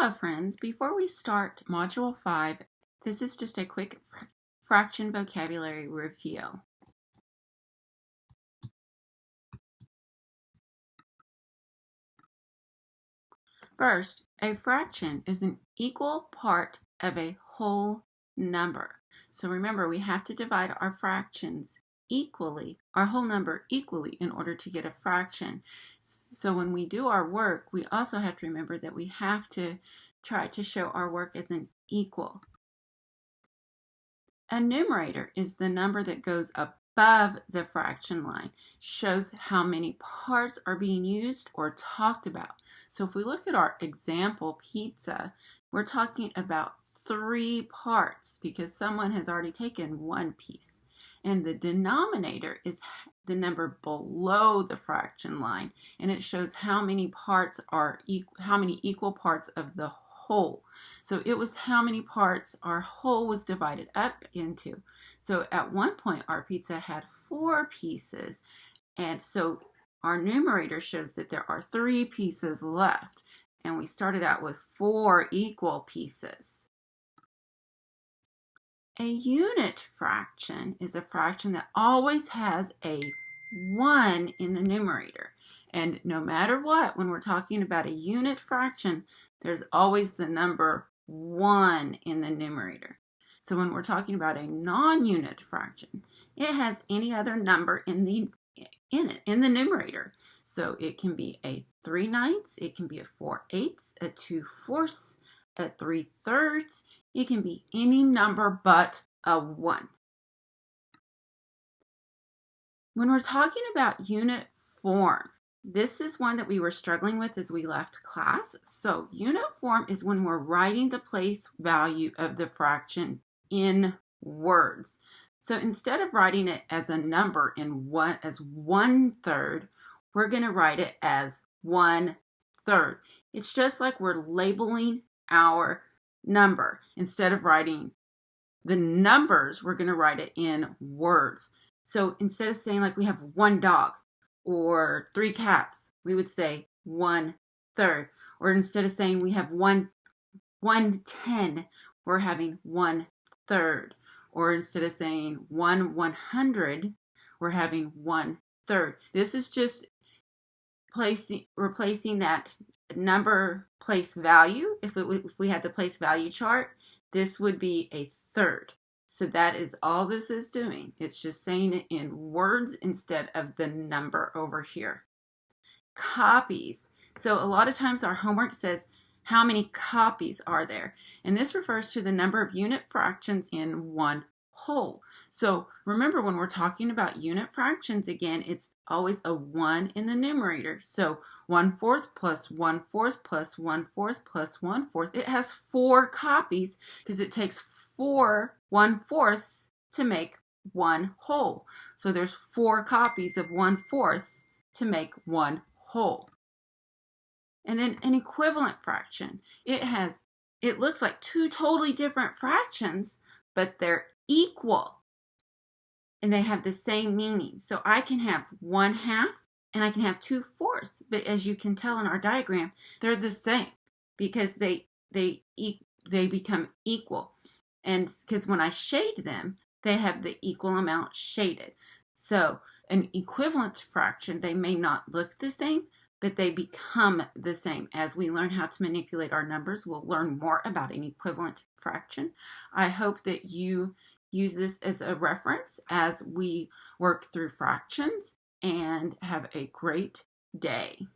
Hello friends, before we start Module 5, this is just a quick fraction vocabulary review. First, a fraction is an equal part of a whole number. So remember, we have to divide our fractions equally, our whole number equally, in order to get a fraction. So when we do our work, we also have to remember that we have to try to show our work as an equal. A numerator is the number that goes above the fraction line, shows how many parts are being used or talked about. So if we look at our example pizza, we're talking about 3 parts because someone has already taken 1 piece. And the denominator is the number below the fraction line, and it shows how many parts are how many equal parts of the whole. So it was how many parts our whole was divided up into. So at one point our pizza had 4 pieces, and so our numerator shows that there are 3 pieces left, and we started out with 4 equal pieces. A unit fraction is a fraction that always has a 1 in the numerator. And no matter what, when we're talking about a unit fraction, there's always the number 1 in the numerator. So when we're talking about a non-unit fraction, it has any other number in the numerator. So it can be a 3/9, it can be a 4/8, a 2/4, a 3/3. It can be any number but a 1. When we're talking about unit form, this is one that we were struggling with as we left class. So unit form is when we're writing the place value of the fraction in words. So instead of writing it as a number as 1/3, we're going to write it as 1/3. It's just like we're labeling our number. Instead of writing the numbers, we're going to write it in words. So instead of saying like we have 1 dog or 3 cats, we would say 1/3. Or instead of saying we have 1/10, we're having 1/3. Or instead of saying 1/100, we're having 1/3. This is just replacing that number place value. If we had the place value chart, this would be a third. So that is all this is doing. It's just saying it in words instead of the number over here. Copies. So a lot of times our homework says, how many copies are there? And this refers to the number of unit fractions in one whole. So remember, when we're talking about unit fractions, again, it's always a 1 in the numerator. So 1/4 plus 1/4 plus 1/4 plus 1/4. It has 4 copies because it takes 4 1/4 to make one whole. So there's 4 copies of 1/4 to make one whole. And then an equivalent fraction. It looks like 2 totally different fractions, but they're equal. And they have the same meaning. So I can have 1/2 and I can have 2/4. But as you can tell in our diagram, they're the same because they become equal. And because when I shade them, they have the equal amount shaded. So an equivalent fraction, they may not look the same, but they become the same. As we learn how to manipulate our numbers, we'll learn more about an equivalent fraction. I hope that you use this as a reference as we work through fractions, and have a great day.